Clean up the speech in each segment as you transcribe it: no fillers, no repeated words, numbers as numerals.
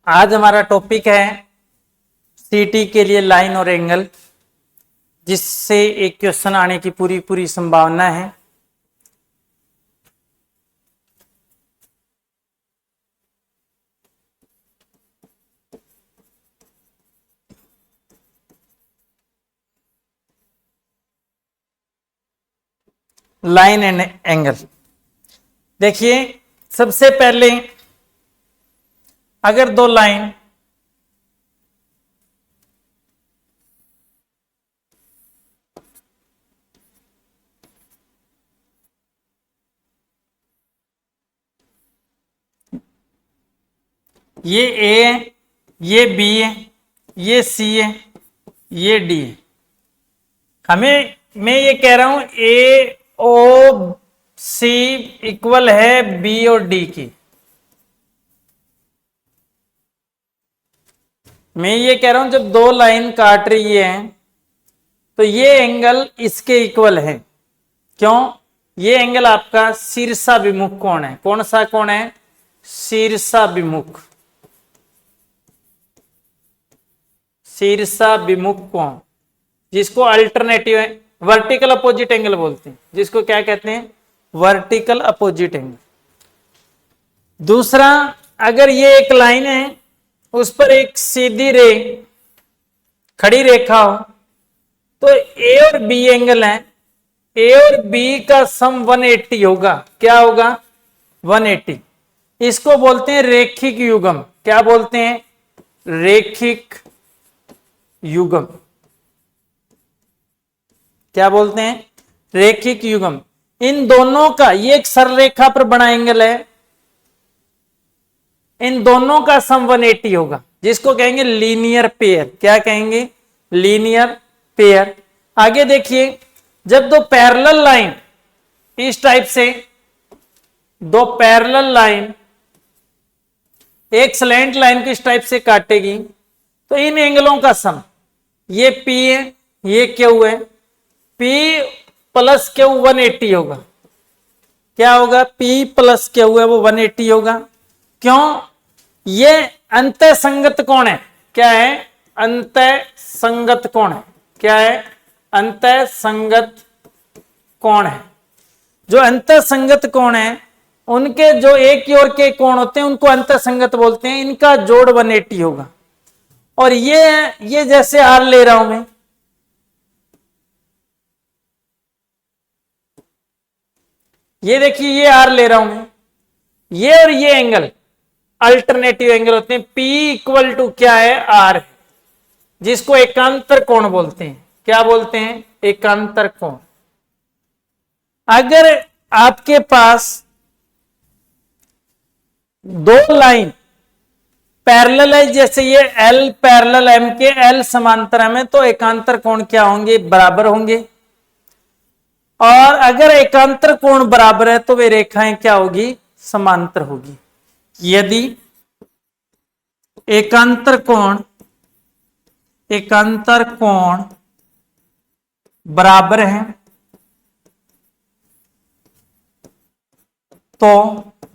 आज हमारा टॉपिक है सीटी के लिए लाइन और एंगल, जिससे एक क्वेश्चन आने की पूरी पूरी संभावना है। Line and angle. देखिए, सबसे पहले अगर दो लाइन ये ए है, ये बी है, ये सी है, ये डी है। मैं ये कह रहा हूं ए ओ सी इक्वल है बी और डी की। मैं ये कह रहा हूं जब दो लाइन काट रही है तो ये एंगल इसके इक्वल है। क्यों? ये एंगल आपका शीर्षाभिमुख कोण है। कौन सा कोण है? शीर्षाभिमुख। शीर्षाभिमुख कोण, जिसको अल्टरनेटिव वर्टिकल अपोजिट एंगल बोलते हैं। जिसको क्या कहते हैं? Vertical opposite angle. दूसरा, अगर ये एक लाइन है, उस पर एक सीधी रे खड़ी रेखा हो, तो ए और बी एंगल है। ए और बी का सम 180 होगा। क्या होगा? 180। इसको बोलते हैं रेखिक युग्म। क्या बोलते हैं? रेखिक युग्म। क्या बोलते हैं? रेखिक युग्म। इन दोनों का, ये एक सरल रेखा पर बना एंगल है, इन दोनों का सम 180 होगा, जिसको कहेंगे लीनियर पेयर। क्या कहेंगे? Linear pair. आगे देखिए, जब दो पैरेलल लाइन इस टाइप से, दो पैरेलल लाइन एक स्लैंट लाइन को इस टाइप से काटेगी, तो इन एंगलों का सम, ये P है, ये Q है, P प्लस Q 180 होगा। क्या होगा? P प्लस Q है वो 180 होगा। क्यों? ये अंतः संगत कोण है। क्या है? अंतः संगत कोण है। क्या है? अंतः संगत कोण है। जो अंतः संगत कोण है, उनके जो एक की ओर के कोण होते हैं उनको अंतः संगत बोलते हैं। इनका जोड़ 180 होगा। और ये जैसे आर ले रहा हूं मैं, ये देखिए ये आर ले रहा हूं मैं, ये और ये एंगल अल्टरनेटिव एंगल होते हैं। P इक्वल टू क्या है? आर, जिसको एकांतर कोण बोलते हैं। क्या बोलते हैं? एकांतर कोण। अगर आपके पास दो लाइन पैरेलल है, जैसे ये L पैरेलल M के, L समांतर M है, तो एकांतर कोण क्या होंगे? बराबर होंगे। और अगर एकांतर कोण बराबर है तो वे रेखाएं क्या होगी? समांतर होगी। यदि एकांतर कोण बराबर है तो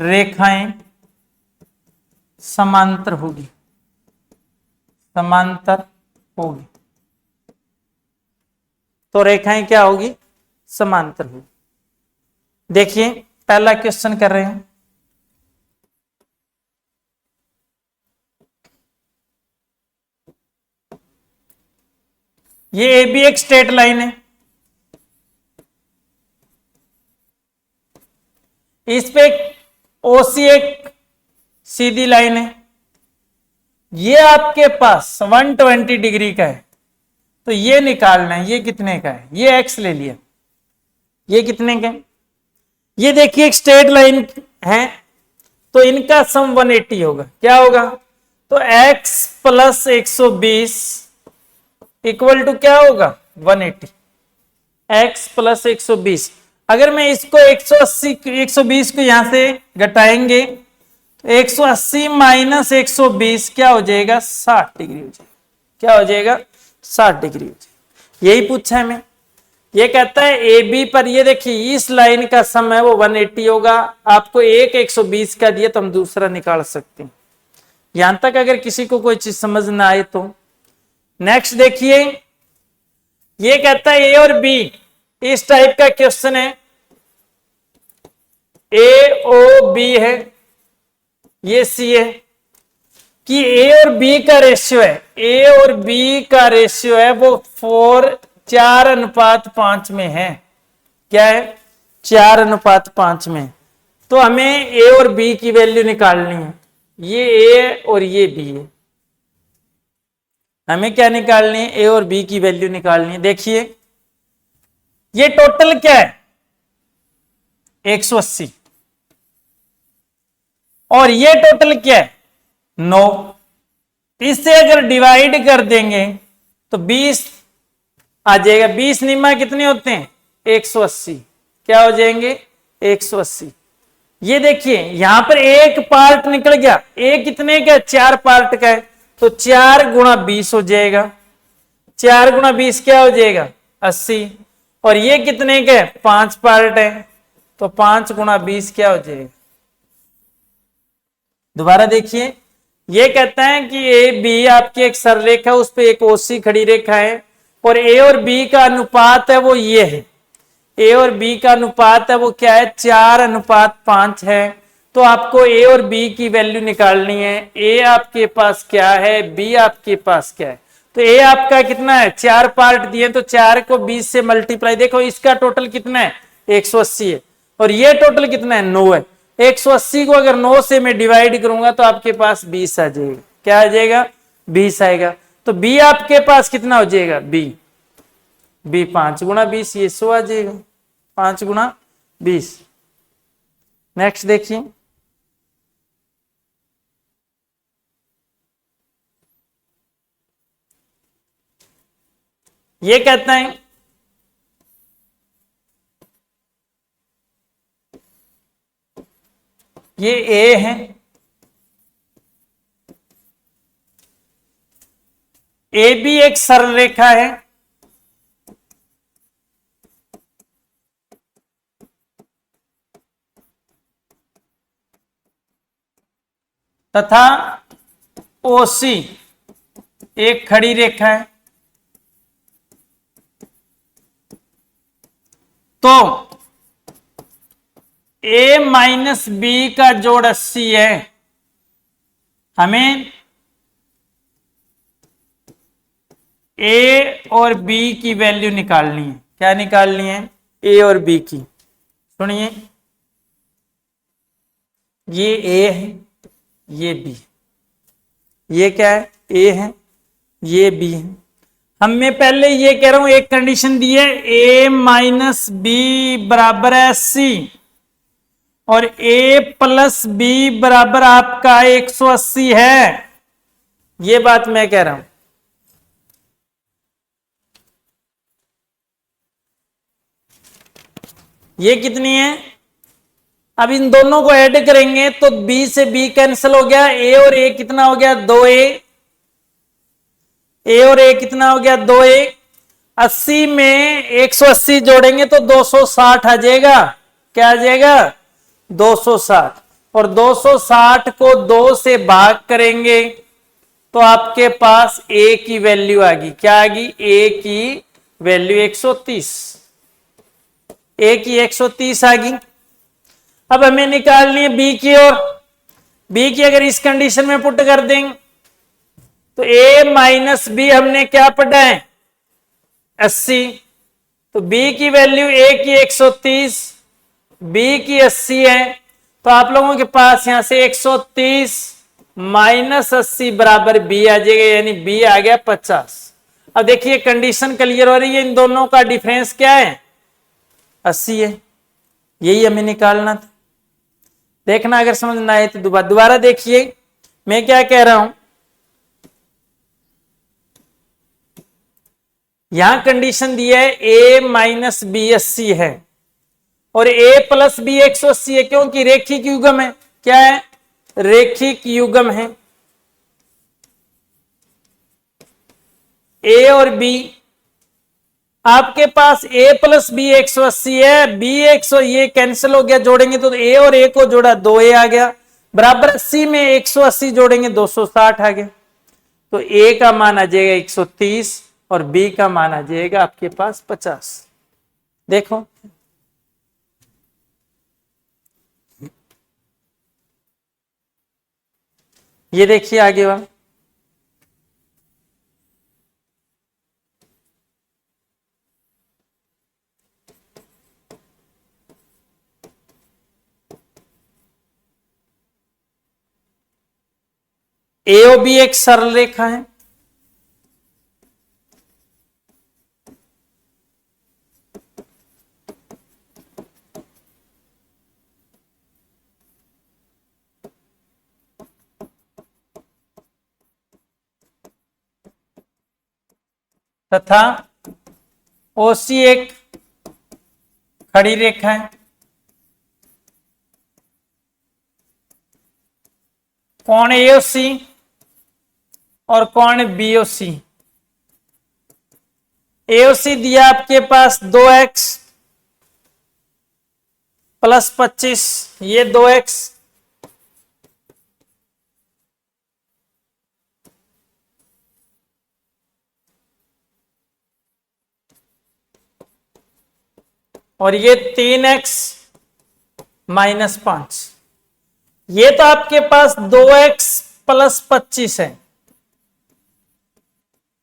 रेखाएं समांतर होगी। समांतर होगी तो रेखाएं क्या होगी? समांतर होगी। देखिए, पहला क्वेश्चन कर रहे हैं। ये ए बी एक स्ट्रेट लाइन है, इस पे ओसी एक सीधी लाइन है। ये आपके पास 120 डिग्री का है, तो ये निकालना है। ये कितने का है? ये एक्स ले लिया। ये कितने का है? ये देखिए एक स्ट्रेट लाइन है, तो इनका सम 180 होगा। क्या होगा? तो x प्लस 120 इक्वल टू क्या होगा? 180। x plus 120। अगर मैं इसको 120 को यहां से घटाएंगे, 180 माइनस 120 क्या हो जाएगा? 60 डिग्री हो जाएगा। क्या हो जाएगा? 60 डिग्री हो जाएगा। यही पूछा है मैं। ये कहता है ए बी पर, ये देखिए इस लाइन का सम है वो 180 होगा। आपको एक 120 का दिया तो हम दूसरा निकाल सकते हैं। यहां तक अगर किसी को कोई चीज समझ ना आए तो नेक्स्ट देखिए, ये कहता है ए और बी, इस टाइप का क्वेश्चन है, ए ओ बी है, ये सी है, कि ए और बी का रेशियो है, ए और बी का रेशियो है वो 4:5 में है। क्या है? 4:5 में। तो हमें ए और बी की वैल्यू निकालनी है। ये ए और ये बी है, हमें क्या निकालनी है? ए और बी की वैल्यू निकालनी है। देखिए ये टोटल क्या है? 180, और ये टोटल क्या है? 9। इससे अगर डिवाइड कर देंगे तो 20 आ जाएगा। 20 निम्मा कितने होते हैं? 180। क्या हो जाएंगे? 180। ये देखिए यहां पर एक पार्ट निकल गया। ए कितने का? 4 पार्ट का है, तो 4 गुणा 20 हो जाएगा। 4 गुणा 20 क्या हो जाएगा? 80। और ये कितने का है? 5 पार्ट है, तो 5 गुणा 20 क्या हो जाएगा? दोबारा देखिए, ये कहता है कि ए बी आपकी एक सररेखा, उस पर एक ओसी खड़ी रेखा है, और ए और बी का अनुपात है वो ये है। ए और बी का अनुपात है वो क्या है? 4:5 है। तो आपको ए और बी की वैल्यू निकालनी है। ए आपके पास क्या है? बी आपके पास क्या है? तो ए आपका कितना है? 4 पार्ट दिए, तो 4 को 20 से मल्टीप्लाई, देखो इसका टोटल कितना है? 180 है, और ये टोटल कितना है? 9 है। 180 को अगर 9 से मैं डिवाइड करूंगा तो आपके पास 20 आ जाएगा। क्या आ जाएगा? 20 आएगा। तो बी आपके पास कितना हो जाएगा? बी 5 गुणा 20, ये 100 आ जाएगा। 5 गुणा 20। नेक्स्ट देखिए, ये कहता है ये ए है, ए बी एक सरल रेखा है, तथा ओसी एक खड़ी रेखा है। तो ए माइनस बी का जोड़ 80 है। हमें ए और बी की वैल्यू निकालनी है। क्या निकालनी है? ए और बी की। सुनिए, ये ए है, ये बी, ये क्या है? ए है, ये बी है। मैं पहले ये कह रहा हूं, एक कंडीशन दी है, ए माइनस बी बराबर है 80, और ए प्लस बी बराबर आपका 180 है। ये बात मैं कह रहा हूं। ये कितनी है? अब इन दोनों को ऐड करेंगे तो बी से बी कैंसिल हो गया, ए और ए कितना हो गया? 2a। ए और ए कितना हो गया? 2a। 80 में 180 जोड़ेंगे तो 260 आ जाएगा। क्या आ जाएगा? 260। और 260 को 2 से भाग करेंगे तो आपके पास ए की वैल्यू आ गई। क्या आ गई? ए की वैल्यू 130। ए की 130 आ गई। अब हमें निकालनी है बी की, और बी की अगर इस कंडीशन में पुट कर देंगे तो ए माइनस बी हमने क्या पढ़ा है? 80। तो बी की वैल्यू ए की 130, बी की 80 है। तो आप लोगों के पास यहां से 130 माइनस 80 बराबर बी आ जाएगा, यानी बी आ गया 50। अब देखिए कंडीशन क्लियर हो रही है, इन दोनों का डिफरेंस क्या है? 80 है। यही हमें निकालना था। देखना अगर समझ ना आए तो दोबारा देखिए, मैं क्या कह रहा हूं। यहां कंडीशन दिया है ए माइनस बी 80 है, और ए प्लस बी 180 है, क्योंकि रेखिक युग्म है। क्या है? रेखिक युग्म है। ए और बी आपके पास a प्लस बी 180 है, बी 100, ये कैंसिल हो गया, जोड़ेंगे तो a और a को जोड़ा 2a आ गया, बराबर 80 में 180 जोड़ेंगे 260 आ गया। तो a का मान आ जाएगा 130 और b का मान आ जाएगा आपके पास 50। देखो ये देखिए आगे वाला, AOB एक सरल रेखा है, तथा OC एक खड़ी रेखा है। कौन AOC और कौन BOC? AOC दिया आपके पास 2x प्लस 25, ये 2x और ये 3x माइनस 5। ये तो आपके पास 2x प्लस 25 है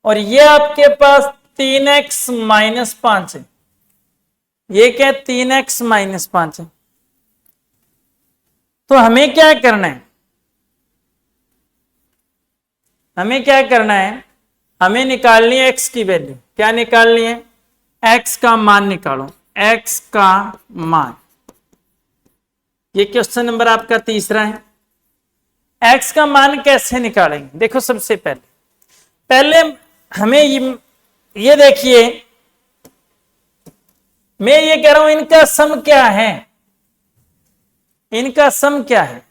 और ये आपके पास 3x माइनस 5 है। ये क्या 3x माइनस 5 है। तो हमें क्या करना है, हमें क्या करना है, हमें निकालनी है x की वैल्यू। क्या निकालनी है? x का मान निकालो, x का मान। ये क्वेश्चन नंबर आपका तीसरा है। x का मान कैसे निकालेंगे? देखो सबसे पहले हमें ये देखिए, मैं ये कह रहा हूं इनका सम क्या है, इनका सम क्या है?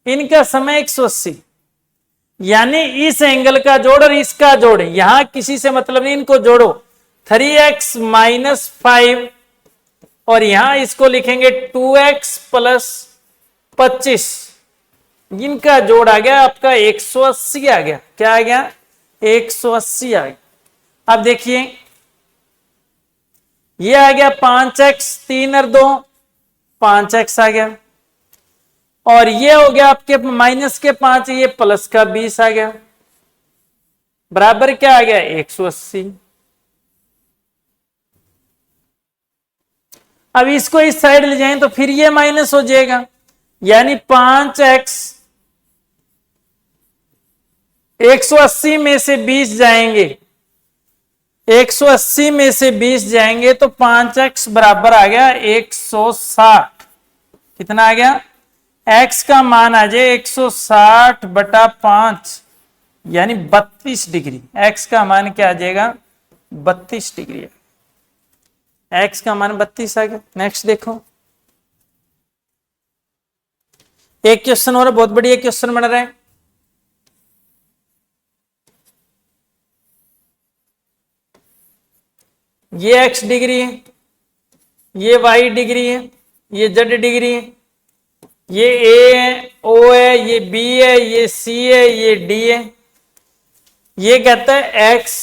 इनका सम है 180, यानी इस एंगल का जोड़ और इसका जोड़, यहां किसी से मतलब नहीं, इनको जोड़ो 3x माइनस 5 और यहां इसको लिखेंगे 2x प्लस 25, इनका जोड़ आ गया आपका 180 आ गया। क्या आ गया? 180 आ गया। अब देखिए ये आ गया 5x, 3 और 2 5x आ गया, और ये हो गया आपके माइनस के 5, ये प्लस का 20 आ गया, बराबर क्या आ गया? 180। अब इसको इस साइड ले जाएं तो फिर ये माइनस हो जाएगा, यानी 5x 180 में से 20 जाएंगे, 180 में से 20 जाएंगे तो 5x बराबर आ गया 160। कितना आ गया? x का मान आ जाए 160 बटा 5, यानी 32 डिग्री। x का मान क्या आ जाएगा? 32 डिग्री। x का मान 32 आ गया। नेक्स्ट देखो, एक क्वेश्चन और बहुत बढ़िया क्वेश्चन बन रहा है। ये x डिग्री है, ये y डिग्री है, ये z डिग्री है, ये a है, o है, ये b है, ये c है, ये d है। ये कहता है x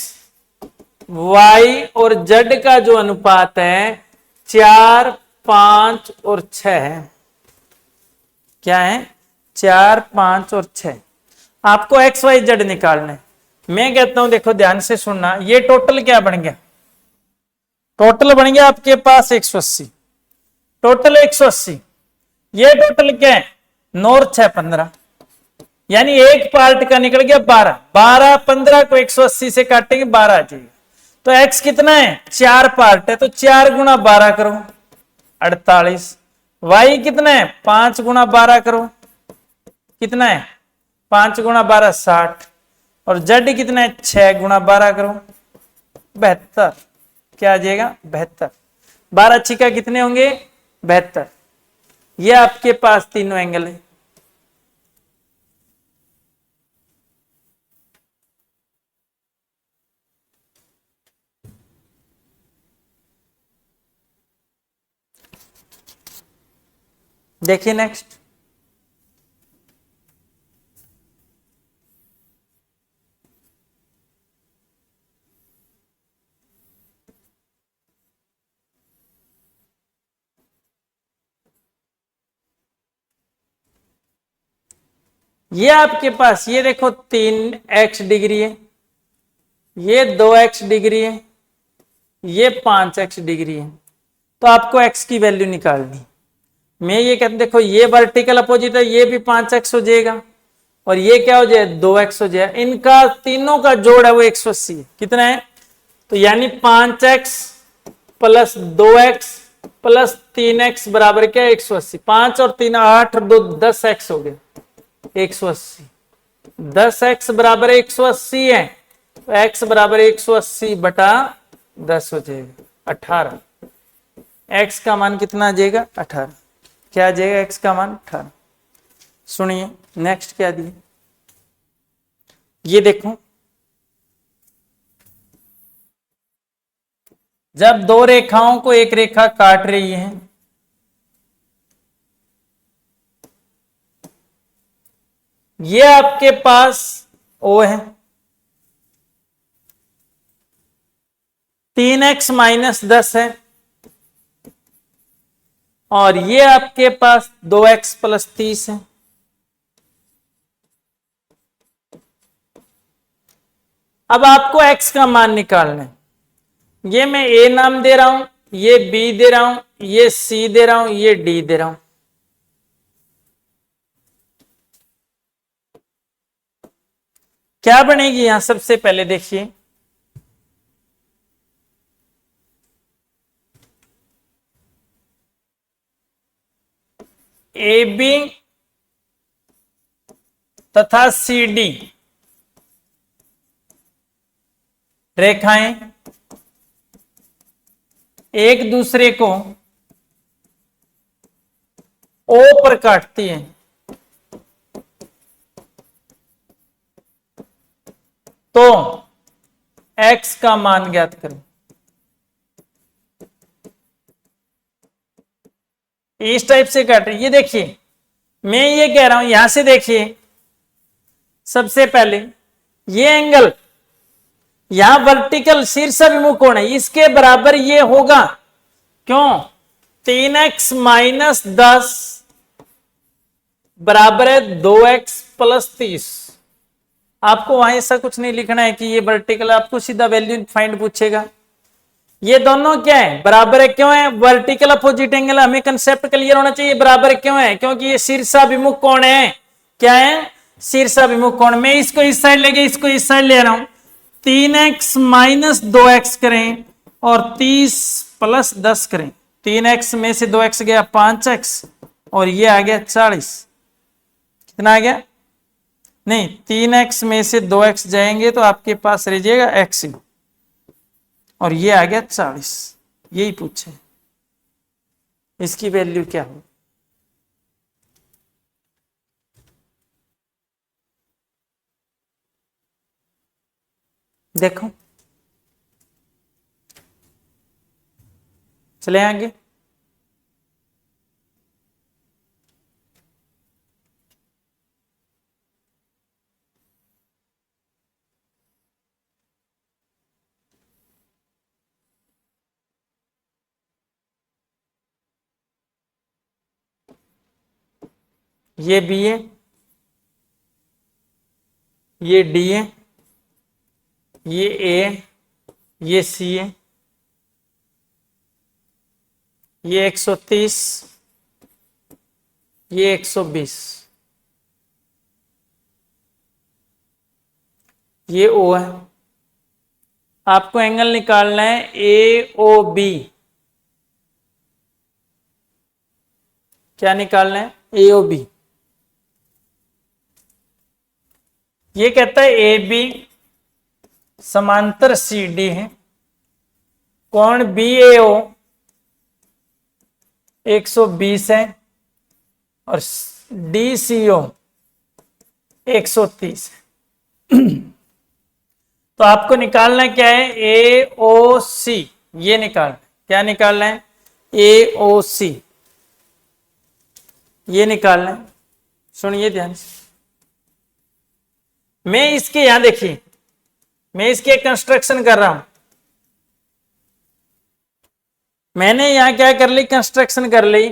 y और z का जो अनुपात है 4, 5 और 6 है। क्या है? 4, 5 और 6। आपको x y z निकालना है। मैं कहता हूं देखो ध्यान से सुनना, ये टोटल क्या बन गया? टोटल बन गया आपके पास 180, टोटल 180। ये टोटल क्या है? 9 और 6 15, यानी एक पार्ट का निकल गया 12। 12 15 को 180 से काटेंगे 12 आ जाएगा। तो x कितना है? 4 पार्ट है, तो 4 गुना 12 करो 48। y कितना है? 5 गुना 12 करो, कितना है? 5 गुना 12 60। और z कितना है? 6 गुना 12 करो 72। क्या आ जाएगा? 72। 12 छिका कितने होंगे? 72। ये आपके पास तीनों एंगल है। देखिए नेक्स्ट, ये आपके पास ये देखो 3x डिग्री है, ये 2x डिग्री है, ये 5x डिग्री है। तो आपको x की वैल्यू निकालनी। मैं ये कहता देखो ये वर्टिकल अपोजिट है, ये भी 5x हो जाएगा और ये क्या हो जाए 2x हो जाए। इनका तीनों का जोड़ है वो 180 है। कितना है? तो यानी 5x plus 2x plus 3x बराबर क्या 180। 5 और 3 8 और 2 10x हो गया 180। 10x बराबर 180 है, तो x बराबर 180 बटा 10 हो जाएगा 18। x का मान कितना आ जाएगा 18। क्या आ जाएगा x का मान 18। सुनिए नेक्स्ट क्या दिए, ये देखो जब दो रेखाओं को एक रेखा काट रही है, ये आपके पास O है, 3x माइनस 10 है और ये आपके पास 2x प्लस 30 है। अब आपको x का मान निकालना है। ये मैं A नाम दे रहा हूं, ये B दे रहा हूं, ये C दे रहा हूं, ये D दे रहा हूं। क्या बनेगी यहां? सबसे पहले देखिए AB तथा CD रेखाएं एक दूसरे को O पर काटती हैं, तो x का मान ज्ञात करें। इस टाइप से काट रही, ये देखिए मैं ये कह रहा हूं यहां से देखिए सबसे पहले ये एंगल यहां वर्टिकल शीर्षाभिमुख कोण है, इसके बराबर ये होगा। क्यों? 3x माइनस 10 बराबर है 2x प्लस 30। आपको वहां ऐसा कुछ नहीं लिखना है कि ये वर्टिकल, आपको सीधा वैल्यू फाइंड पूछेगा। ये दोनों क्या है? बराबर है। क्यों है? Vertical opposite angle. हमें कंसेप्ट क्लियर होना चाहिए बराबर क्यों है, क्योंकि ये शीर्षाभिमुख कोण है। क्या है? शीर्षाभिमुख कोण। मैं इसको इस साइड लेके इसको इस साइड ले रहा हूं, 3x माइनस 2x करें और 30 प्लस 10 करें। 3x में से 2x गया 5x और ये आ गया 40। कितना आ गया? नहीं, 3x में से 2x जाएंगे तो आपके पास रह जाएगा x और ये आ गया 40। यही पूछे इसकी वैल्यू क्या हो। देखो चले आगे। ये B है, ये D है, ये A है, ये C है, ये 130, ये 120, ये O है। आपको एंगल निकालना है AOB। क्या निकालना है? AOB। ये कहता है AB समांतर CD है, कोण BAO 120 है और DCO 130 है। तो आपको निकालना क्या है? AOC। ये निकालना है। क्या निकालना है? AOC। ये निकालना है। सुनिए ध्यान से, मैं इसके यहां देखिए, मैं इसके कंस्ट्रक्शन कर रहा हूं। मैंने यहां क्या कर ली, कंस्ट्रक्शन कर ली।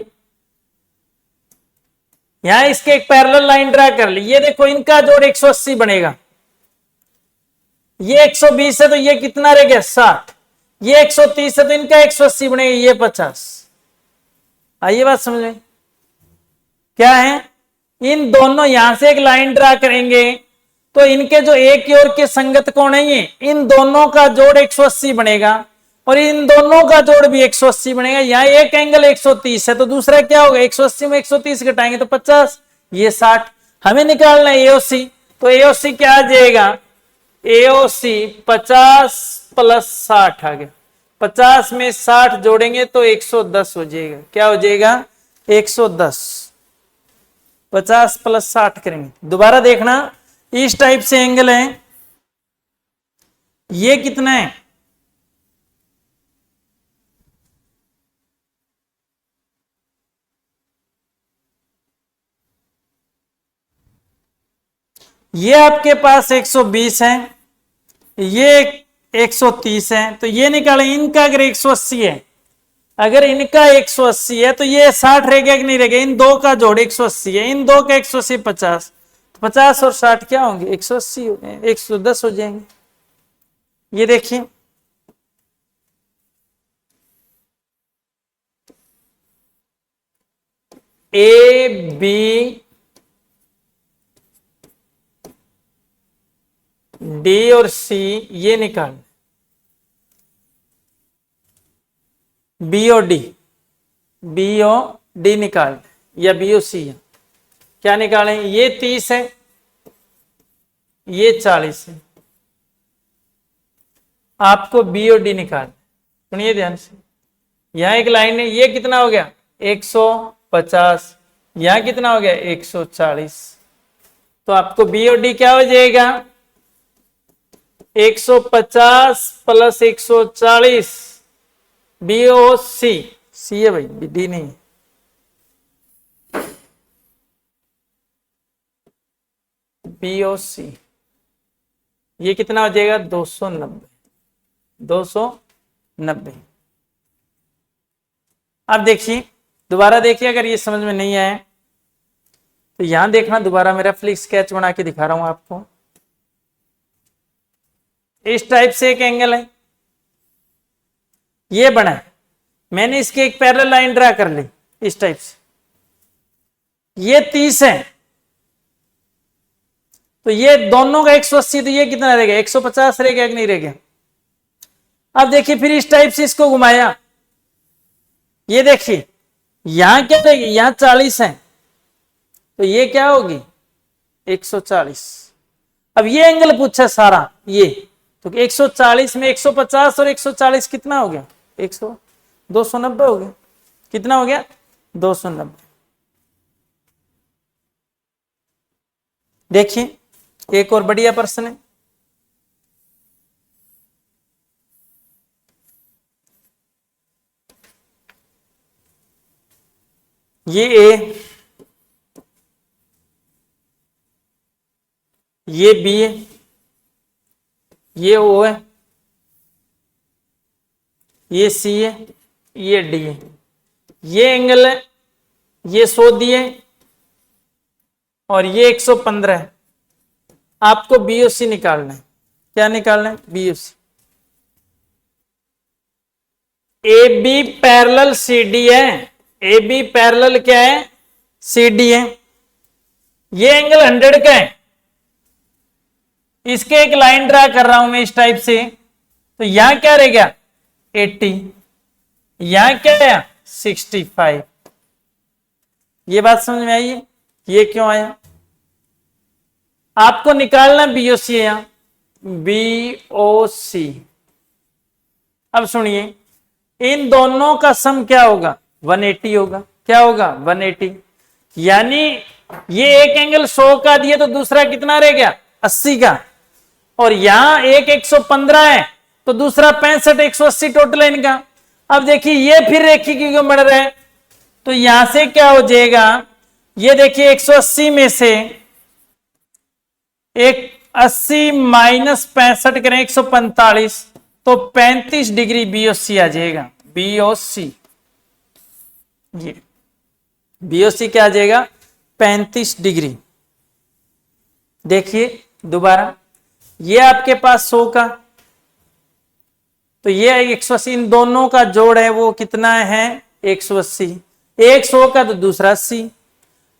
यहां इसके एक पैरेलल लाइन ड्रा कर ली। ये देखो इनका जोड़ 180 बनेगा। ये 120 है तो ये कितना रह गया 60। ये 130 है तो इनका 180 बनेगा, ये 50। आइए बात समझ में, क्या है, इन दोनों यहां से एक लाइन ड्रा करेंगे तो इनके जो एक की ओर के संगत कोण है ये, इन दोनों का जोड़ 180 बनेगा और इन दोनों का जोड़ भी 180 बनेगा। यहाँ एक एंगल 130 है तो दूसरा क्या होगा, 180 में 130 घटाएंगे तो 50, ये 60। हमें निकालना है एओसी, तो एओसी क्या आ जाएगा, एओसी 50 प्लस 60 आ गया। 50 में 60 जोड़ेंगे तो 110 हो जाएगा। क्या हो जाएगा, 110। 50 प्लस 60 करेंगे। दोबारा देखना, इस टाइप से एंगल है, ये कितना है, ये आपके पास 120 है, ये 130 है, तो ये निकालें। इनका अगर 180 है, अगर इनका 180 है तो ये 60 रहेगा कि नहीं रहेगा, इन दो का जोड़ 180 है, इन दो का 180 50, तो 50 और 60 क्या होंगे, 180 हो गए, 110 हो जाएंगे। ये देखिए, ए बी डी और सी ये निकाल, बी और डी, बी और डी निकाल, या बी और सी, क्या निकालें, ये 30 है, ये 40 है, आपको बी और डी निकाल। सुनिए ध्यान से, यहां एक लाइन है, ये कितना हो गया 150, यहां कितना हो गया 140, तो आपको बी और डी क्या हो जाएगा, 150 प्लस 140, बी ओ सी, सी है भाई, डी नहीं है। बी ओ सी ये कितना हो जाएगा 290, 290। अब देखिए, दोबारा देखिए, अगर ये समझ में नहीं आए तो यहां देखना, दोबारा मेरा फ्लिक स्केच बना के दिखा रहा हूं आपको। इस टाइप से एक एंगल है, ये बना है, मैंने इसके एक पैरेलल लाइन ड्रा कर ली इस टाइप से, ये 30 है तो ये दोनों का 180, तो ये कितना रहेगा 150 रहेगा कि नहीं रहेगा। अब देखिए, फिर इस टाइप से इसको घुमाया, ये देखिए यहां क्या रहेगी, यहां 40 है तो ये क्या होगी 140। अब ये एंगल पूछा सारा, ये तो 140 में 150 और 140 कितना हो गया 290 हो गया। कितना हो गया 290। देखिए, एक और बढ़िया प्रश्न है, ये ए, ये बी है, ये ओ है, ये सी है, ये डी है, ये एंगल है, ये 100 दिए और ये 115 है। आपको बीओसी निकालना है। क्या निकालना है, BOC. A B parallel C D है, ए बी पैरेलल क्या है, सी डी है। ये एंगल 100 का है, इसके एक लाइन ड्रा कर रहा हूं मैं इस टाइप से, तो यहां क्या रह गया 80, यहां क्या आया 65। ये बात समझ में आई है, ये क्यों आया। आपको निकालना बीओसी है, यहां बीओसी। अब सुनिए, इन दोनों का सम क्या होगा 180 होगा। क्या होगा 180, यानी ये एक एंगल 100 का दिया तो दूसरा कितना रह गया 80 का, और यहां एक 115 है तो दूसरा 65, 180 टोटल है इनका। अब देखिए, ये फिर रेखिक क्यों बढ़ रहा है, तो यहां से क्या हो जाएगा ये देखिए 180 में से एक 80 माइनस 65 करें 145, तो 35 डिग्री बीओसी आ जाएगा। बीओसी, ये बीओसी क्या आ जाएगा? 35 डिग्री। देखिए दोबारा, ये आपके पास 100 का, तो ये 180, इन दोनों का जोड़ है वो कितना है? 180। एक 100 का तो दूसरा 80,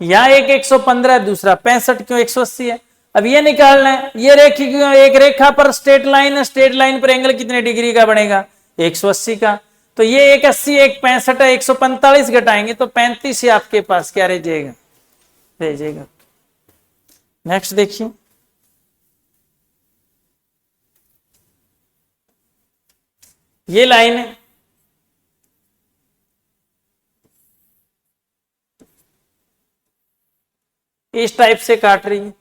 यहां एक 115, दूसरा 65, क्यों 180 है। अब ये निकालना है, ये एक रेखा पर स्ट्रेट लाइन है, स्ट्रेट लाइन पर एंगल कितने डिग्री का बनेगा? 180 का। तो ये एक 80, एक 65 है, 145 घटाएंगे तो 35 ही आपके पास क्या रह जाएगा? रह जाएगा। नेक्स्ट देखिए, ये लाइन है, इस टाइप से काट रही है,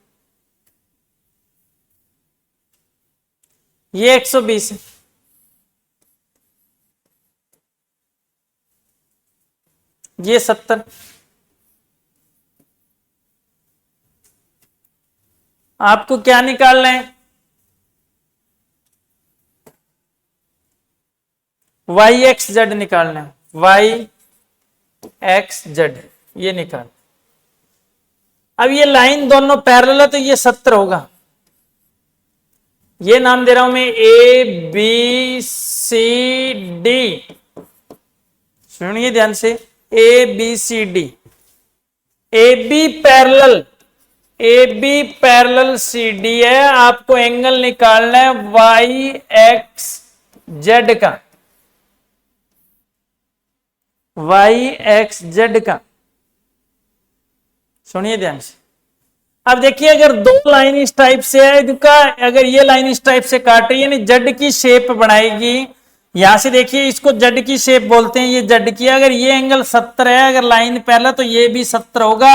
ये 120 है, ये 70। आपको क्या निकालना है? वाई एक्स जेड निकालना है, वाई एक्स जेड, ये निकाल। अब ये लाइन दोनों पैरेलल है तो ये 70 होगा। ये नाम दे रहा हूं मैं ए बी सी डी, सुनिए ध्यान से, A B C D. A B parallel, A B parallel C D है, आपको एंगल निकालना है वाई एक्स जेड का, वाई एक्स जेड का। सुनिए ध्यान से। अब देखिए, अगर दो लाइन इस टाइप से है, इनका अगर ये लाइन इस टाइप से काट रही है, यानी जेड की शेप बनाएगी। यहां से देखिए, इसको जेड की शेप बोलते हैं, ये जेड की। अगर ये एंगल 70 है, अगर लाइन पैरेलल, तो ये भी 70 होगा,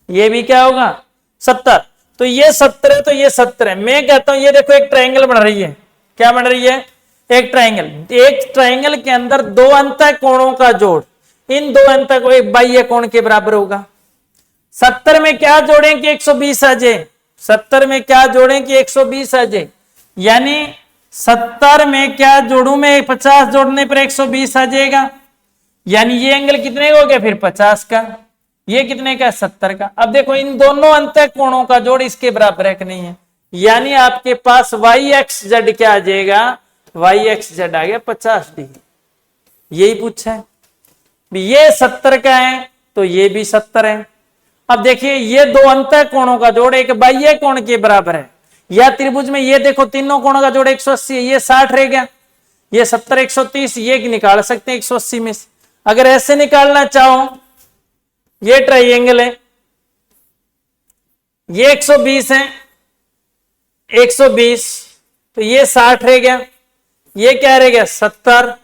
ये भी क्या होगा? 70। तो ये 70 है, तो ये 70 है। मैं कहता हूं ये देखो एक ट्रायंगल बन रही है, क्या बन रही है? एक ट्रायंगल। एक ट्रायंगल के अंदर दो अंतः कोणों का जोड़, इन दो अंतः को एक बाह्य कोण के बराबर होगा। 70 में क्या जोड़ें कि 120 आ जाए? 70 में क्या जोड़ें कि 120 आ जाए? यानी 70 में क्या जोड़ू मैं? 50 जोड़ने पर 120 आ जाएगा। यानी ये एंगल कितने का हो गया फिर? 50 का। ये कितने का? 70 का। अब देखो, इन दोनों अंतः कोणों का जोड़ इसके बराबर है कि नहीं है? यानी आपके पास वाई एक्स जेड क्या आ जाएगा? वाई एक्स जेड आ गया 50 डिग्री। यही पूछा है। ये 70 का है तो ये भी 70 है। अब देखिए, ये दो अंतः कोणों का जोड़ एक बाह्य कोण के बराबर है। या त्रिभुज में ये देखो, तीनों कोणों का जोड़ 180 है, ये 60 रह गया, ये 70, 130, ये निकाल सकते हैं 180 में से। अगर ऐसे निकालना चाहो, ये ट्राइंगल है, ये 120 है, 120, तो ये 60 रह गया, ये क्या रह गया? 70,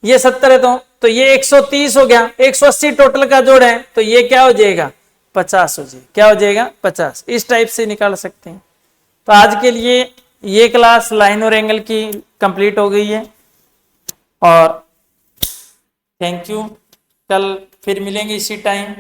ये 70 है तो ये 130 हो गया। 180 टोटल का जोड़ है, तो ये क्या हो जाएगा? 50 हो जाएगा। क्या हो जाएगा? 50। इस टाइप से निकाल सकते हैं। तो आज के लिए ये क्लास लाइन और एंगल की कंप्लीट हो गई है, और थैंक यू। कल फिर मिलेंगे इसी टाइम।